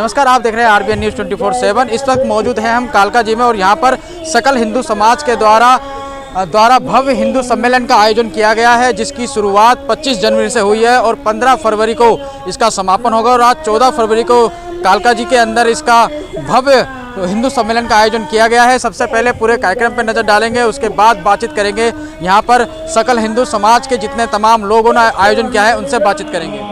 नमस्कार, आप देख रहे हैं आरबीएन न्यूज़ 24/7। इस वक्त मौजूद हैं हम कालका जी में और यहाँ पर सकल हिंदू समाज के द्वारा भव्य हिंदू सम्मेलन का आयोजन किया गया है, जिसकी शुरुआत 25 जनवरी से हुई है और 15 फरवरी को इसका समापन होगा। और आज 14 फरवरी को कालका जी के अंदर इसका भव्य हिंदू सम्मेलन का आयोजन किया गया है। सबसे पहले पूरे कार्यक्रम पर नज़र डालेंगे, उसके बाद बातचीत करेंगे। यहाँ पर सकल हिंदू समाज के जितने तमाम लोगों ने आयोजन किया है उनसे बातचीत करेंगे।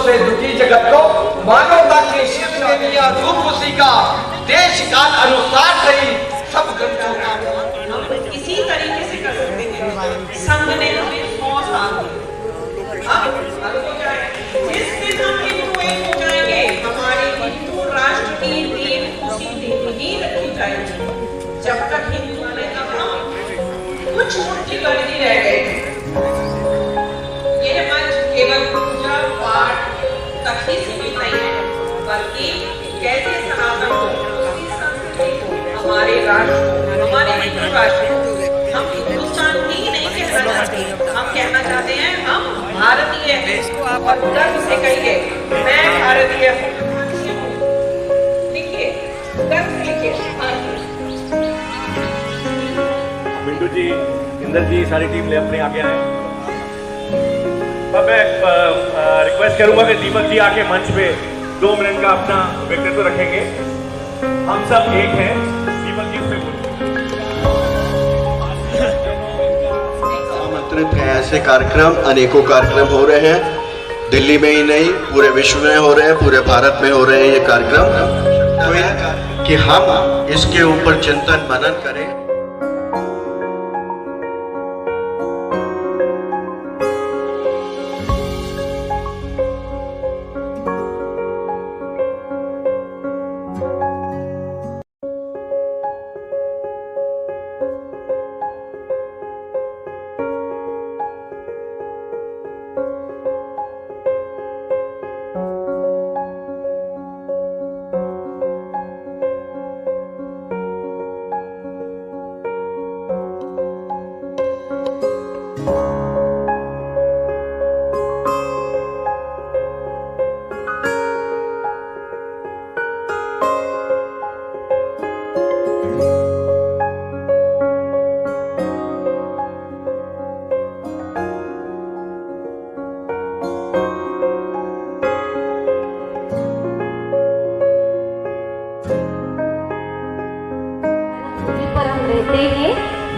से दुखी जगत को मानवता के शिव ने दिया रूप उसी का, देश काल अनुसार सही सब ग्रंथों का हम इसी तरीके से कर सकते हैं। संघ ने हमें 100 साल जिस दिन हम हिंदू एक हो जाएंगे, हमारे हिंदू राष्ट्र की नींव उसी दिन ही रखी जाएगी। जब तक हिंदू थे तब हम कुछ मुट्ठी गर्दी रह गए। यह मंच केवल पूजा पाठ तक ही सीमित नहीं है, बल्कि कैसे सनातन को, संस्कृति को, हमारे राष्ट्र, हमारे हिंदू राष्ट्र, हम हिंदुस्तान ही नहीं कहना चाहते, हम कहना चाहते हैं हम भारतीय हैं और गर्व से कहिए मैं भारतीय हूँ। लिखिए, गर्व से लिखिए। मिंटू जी, इंदर जी, सारी टीम ले अपने आगे आए। अब मैं रिक्वेस्ट करूंगा कि दीपक जी आके मंच पे 2 मिनट का अपना व्यक्तित्व रखेंगे। हम सब एक हैं। दीपक जी उसमें आमंत्रित हैं। ऐसे कार्यक्रम अनेकों कार्यक्रम हो रहे हैं, दिल्ली में ही नहीं पूरे विश्व में हो रहे हैं, पूरे भारत में हो रहे हैं ये कार्यक्रम, कि हम इसके ऊपर चिंतन मनन करें।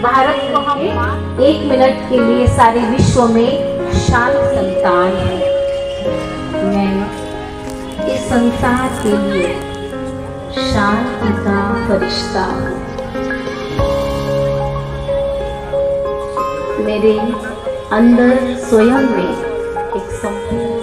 भारत को हम 1 मिनट के लिए सारे विश्व में शांत संतान है। मैं इस संसार के लिए शांति का फरिश्ता हूँ। मेरे अंदर स्वयं में एक संपूर्ण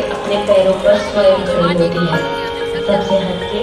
अपने पैरों पर स्वयं खड़ी होती है, सबसे हटके।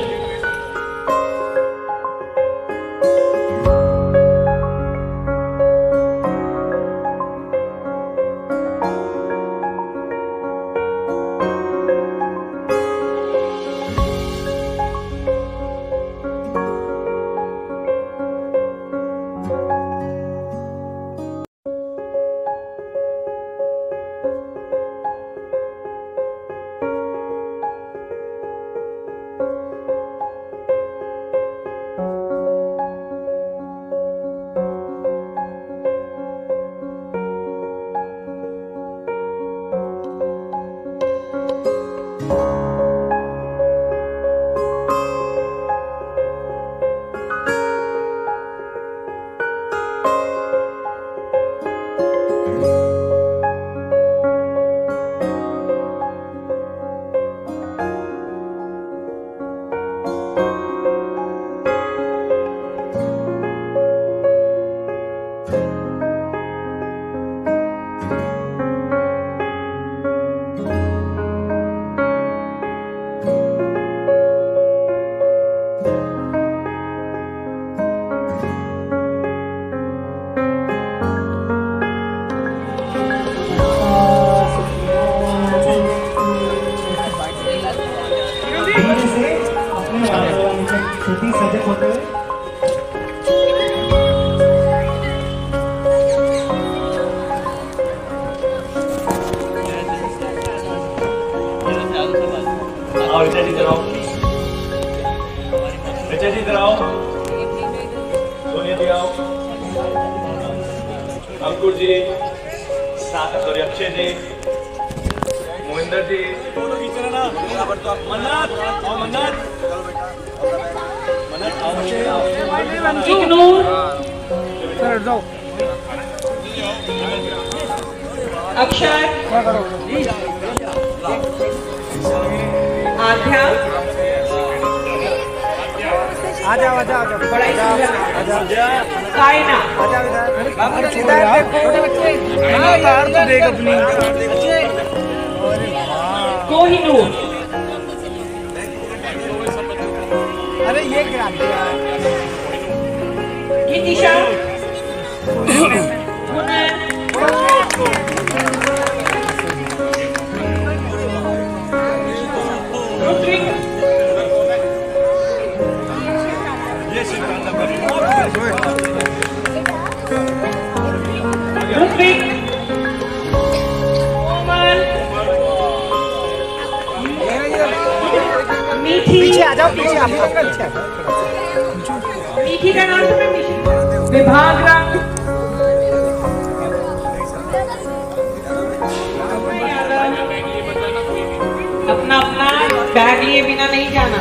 अंकुर जी, सॉरी अक्षय जी, मोहिंदर जी, अक्षय, आध्या, आजा आजा आजा, बड़ा ही सुंदर, कायना, छोटे बच्चे, देख अपनी, कोहिनूर, अरे ये क्रांति गीतिशा, पीछे आ जाओ, पीछे आप मीठी का नाम सुना, मीठी विभाग रंग, अपना अपना बैग लिए बिना नहीं जाना।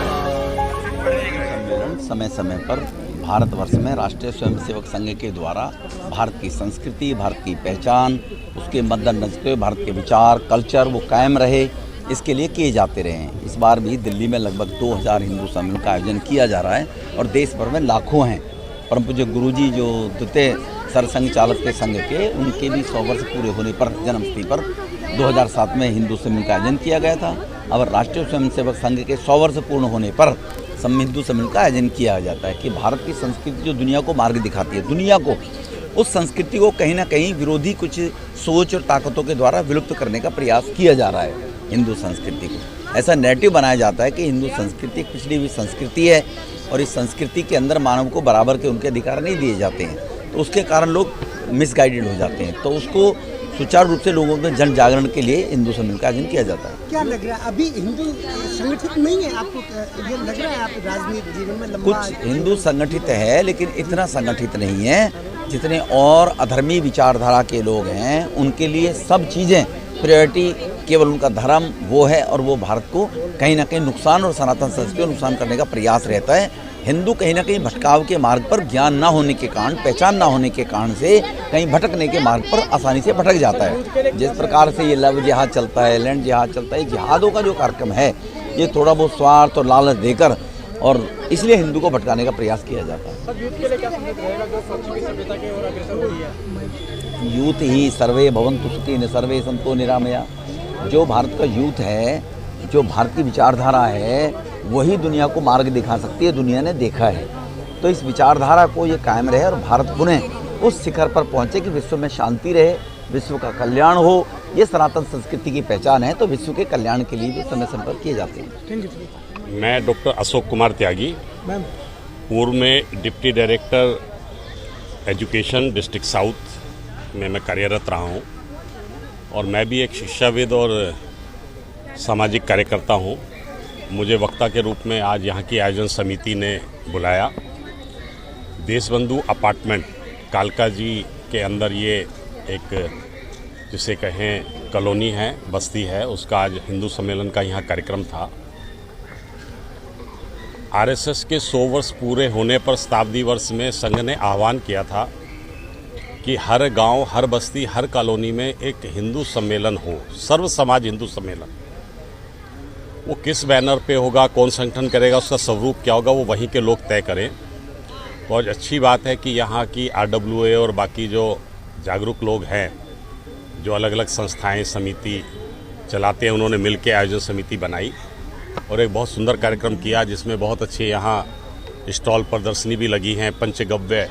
समय समय पर भारतवर्ष में राष्ट्रीय स्वयंसेवक संघ के द्वारा भारत की संस्कृति, भारत की पहचान, उसके मद्देनजर रखते हुए भारत के विचार, कल्चर वो कायम रहे, इसके लिए किए जाते रहे हैं। इस बार भी दिल्ली में लगभग 2000 हिंदू सम्मेलन का आयोजन किया जा रहा है और देश भर में लाखों हैं। परम पूज्य गुरुजी जो द्वितीय सरसंघ चालक के संघ के, उनके भी 100 वर्ष पूरे होने पर जन्मतिथि पर 2007 में हिंदू सम्मेलन का आयोजन किया गया था। अब राष्ट्रीय स्वयंसेवक संघ के 100 वर्ष पूर्ण होने पर हिंदू सम्मेलन का आयोजन किया जाता है कि भारत की संस्कृति जो दुनिया को मार्ग दिखाती है, दुनिया को उस संस्कृति को कहीं ना कहीं विरोधी कुछ सोच और ताकतों के द्वारा विलुप्त करने का प्रयास किया जा रहा है। हिंदू संस्कृति को ऐसा नैरेटिव बनाया जाता है कि हिंदू संस्कृति एक पिछड़ी हुई संस्कृति है और इस संस्कृति के अंदर मानव को बराबर के उनके अधिकार नहीं दिए जाते हैं, तो उसके कारण लोग मिसगाइडेड हो जाते हैं। तो उसको सुचारू रूप से लोगों में जन जागरण के लिए हिंदू सम्मेलन का आयोजन किया जाता है। क्या लग रहा है अभी हिंदू संगठित नहीं है आपको, ये लग रहा है आप राजनीतिक जीवन में लंबा? कुछ हिंदू संगठित है लेकिन इतना संगठित नहीं है जितने और अधर्मी विचारधारा के लोग हैं। उनके लिए सब चीज़ें प्रायोरिटी केवल उनका धर्म वो है और वो भारत को कहीं ना कहीं नुकसान और सनातन संस्कृति को नुकसान करने का प्रयास रहता है। हिंदू कहीं ना कहीं भटकाव के मार्ग पर ज्ञान ना होने के कारण, पहचान ना होने के कारण से कहीं भटकने के मार्ग पर आसानी से भटक जाता है। जिस प्रकार से ये लव जिहाद चलता है, लैंड जिहाद चलता है, जिहादों का जो कार्यक्रम है ये थोड़ा बहुत स्वार्थ और लालच देकर और इसलिए हिंदू को भटकाने का प्रयास किया जाता है। यूथ ही सर्वे भवन्तु सुखिनः सर्वे सन्तु निरामया। जो भारत का यूथ है, जो भारत की विचारधारा है, वही दुनिया को मार्ग दिखा सकती है। दुनिया ने देखा है, तो इस विचारधारा को ये कायम रहे और भारत पुनः उस शिखर पर पहुँचे कि विश्व में शांति रहे, विश्व का कल्याण हो। ये सनातन संस्कृति की पहचान है, तो विश्व के कल्याण के लिए भी समय समय पर किए जाते हैं। मैं डॉक्टर अशोक कुमार त्यागी, पूर्व में deputy director education district south में मैं कार्यरत रहा हूँ और मैं भी एक शिक्षाविद और सामाजिक कार्यकर्ता हूँ। मुझे वक्ता के रूप में आज यहाँ की आयोजन समिति ने बुलाया। देशबंधु अपार्टमेंट कालका जी के अंदर ये एक जिसे कहें कॉलोनी है, बस्ती है, उसका आज हिंदू सम्मेलन का यहाँ कार्यक्रम था। आरएसएस के 100 वर्ष पूरे होने पर शताब्दी वर्ष में संघ ने आह्वान किया था कि हर गांव, हर बस्ती, हर कॉलोनी में एक हिंदू सम्मेलन हो, सर्व समाज हिंदू सम्मेलन। वो किस बैनर पे होगा, कौन संगठन करेगा, उसका स्वरूप क्या होगा, वो वहीं के लोग तय करें। बहुत अच्छी बात है कि यहाँ की आरडब्ल्यूए और बाकी जो जागरूक लोग हैं, जो अलग अलग संस्थाएं समिति चलाते हैं, उन्होंने मिलकर आयोजन समिति बनाई और एक बहुत सुंदर कार्यक्रम किया जिसमें बहुत अच्छे यहाँ स्टॉल प्रदर्शनी भी लगी हैं। पंचगव्य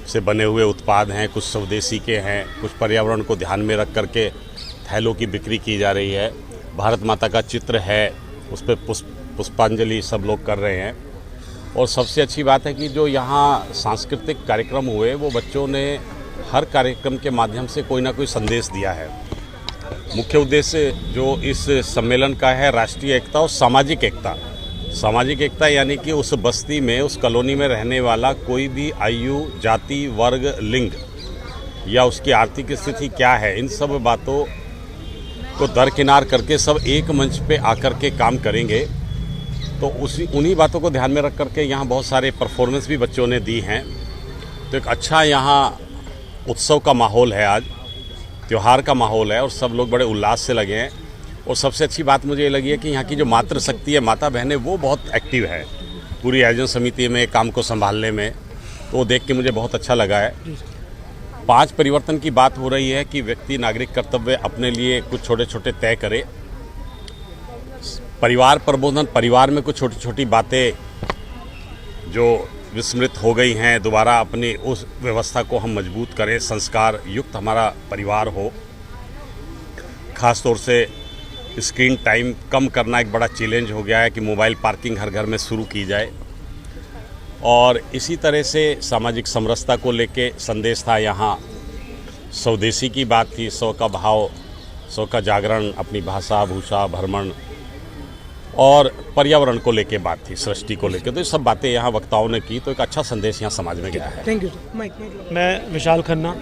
से बने हुए उत्पाद हैं, कुछ स्वदेशी के हैं, कुछ पर्यावरण को ध्यान में रख करके थैलों की बिक्री की जा रही है। भारत माता का चित्र है, उस पर पुष्पांजलि सब लोग कर रहे हैं। और सबसे अच्छी बात है कि जो यहाँ सांस्कृतिक कार्यक्रम हुए वो बच्चों ने हर कार्यक्रम के माध्यम से कोई ना कोई संदेश दिया है। मुख्य उद्देश्य जो इस सम्मेलन का है राष्ट्रीय एकता और सामाजिक एकता। सामाजिक एकता यानी कि उस बस्ती में, उस कॉलोनी में रहने वाला कोई भी आयु, जाति, वर्ग, लिंग या उसकी आर्थिक स्थिति क्या है, इन सब बातों को दरकिनार करके सब एक मंच पे आकर के काम करेंगे। तो उन्हीं बातों को ध्यान में रख करके यहाँ बहुत सारे परफॉर्मेंस भी बच्चों ने दी हैं। तो एक अच्छा यहाँ उत्सव का माहौल है, आज त्यौहार का माहौल है और सब लोग बड़े उल्लास से लगे हैं। और सबसे अच्छी बात मुझे ये लगी है कि यहाँ की जो मातृशक्ति है, माता बहनें, वो बहुत एक्टिव है पूरी आयोजन समिति में काम को संभालने में। तो वो देख के मुझे बहुत अच्छा लगा है। 5 परिवर्तन की बात हो रही है कि व्यक्ति नागरिक कर्तव्य अपने लिए कुछ छोटे छोटे तय करे। परिवार प्रबोधन, परिवार में कुछ छोटी छोटी बातें जो विस्मृत हो गई हैं, दोबारा अपनी उस व्यवस्था को हम मजबूत करें, संस्कार युक्त हमारा परिवार हो। ख़ास तौर से स्क्रीन टाइम कम करना एक बड़ा चैलेंज हो गया है कि मोबाइल पार्किंग हर घर में शुरू की जाए। और इसी तरह से सामाजिक समरसता को लेके संदेश था यहाँ। स्वदेशी की बात थी, स्व का भाव, स्व का जागरण, अपनी भाषा, भूषा, भ्रमण और पर्यावरण को लेके बात थी, सृष्टि को लेके। तो ये सब बातें यहाँ वक्ताओं ने की, तो एक अच्छा संदेश यहाँ समाज में गया है। Thank you. मैं विशाल खन्ना,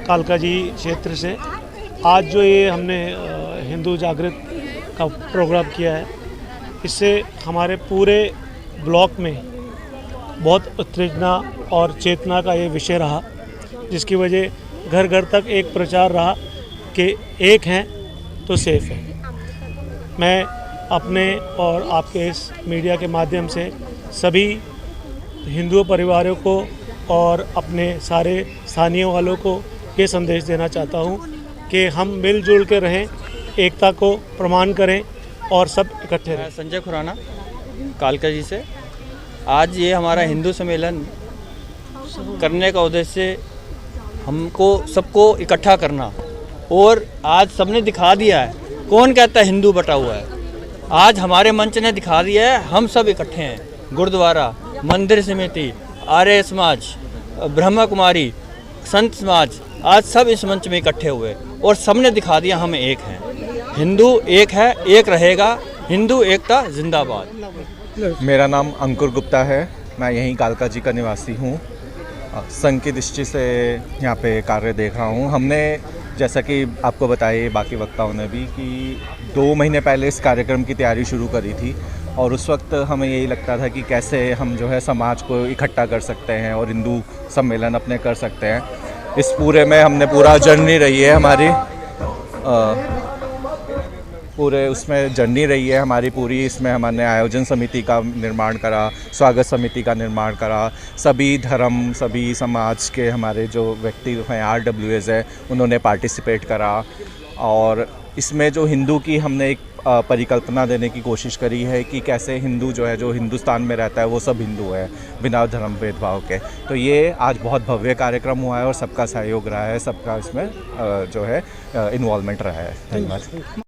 कालका जी क्षेत्र से। आज जो ये हमने हिंदू जागृत का प्रोग्राम किया है, इससे हमारे पूरे ब्लॉक में बहुत उत्तेजना और चेतना का ये विषय रहा, जिसकी वजह घर घर तक एक प्रचार रहा कि एक हैं तो सेफ है। मैं अपने और आपके इस मीडिया के माध्यम से सभी हिंदू परिवारों को और अपने सारे स्थानीय वालों को ये संदेश देना चाहता हूँ कि हम मिलजुल के रहें, एकता को प्रमाण करें और सब इकट्ठे रहें। संजय खुराना, कालका जी से। आज ये हमारा हिंदू सम्मेलन करने का उद्देश्य हमको सबको इकट्ठा करना, और आज सबने दिखा दिया है कौन कहता है हिंदू बटा हुआ है। आज हमारे मंच ने दिखा दिया है हम सब इकट्ठे हैं। गुरुद्वारा, मंदिर समिति, आर्य समाज, ब्रह्मा कुमारी, संत समाज, आज सब इस मंच में इकट्ठे हुए और सबने दिखा दिया हम एक हैं। हिंदू एक है, एक रहेगा। हिंदू एकता जिंदाबाद। मेरा नाम अंकुर गुप्ता है, मैं यहीं कालका जी का निवासी हूँ। संघ की दृष्टि से यहाँ पे कार्य देख रहा हूँ। हमने जैसा कि आपको बताया बाकी वक्ताओं ने भी कि 2 महीने पहले इस कार्यक्रम की तैयारी शुरू करी थी और उस वक्त हमें यही लगता था कि कैसे हम जो है समाज को इकट्ठा कर सकते हैं और हिंदू सम्मेलन अपने कर सकते हैं। इस पूरे में हमने पूरा जर्नी रही है हमारी पूरे उसमें जर्नी रही है हमारी पूरी। इसमें हमने आयोजन समिति का निर्माण करा, स्वागत समिति का निर्माण करा, सभी धर्म सभी समाज के हमारे जो व्यक्ति हैं RWAs है उन्होंने पार्टिसिपेट करा और इसमें जो हिंदू की हमने एक परिकल्पना देने की कोशिश करी है कि कैसे हिंदू जो है जो हिंदुस्तान में रहता है वो सब हिंदू है बिना धर्म भेदभाव के। तो ये आज बहुत भव्य कार्यक्रम हुआ है और सबका सहयोग रहा है, सबका इसमें जो है इन्वॉल्वमेंट रहा है। धन्यवाद।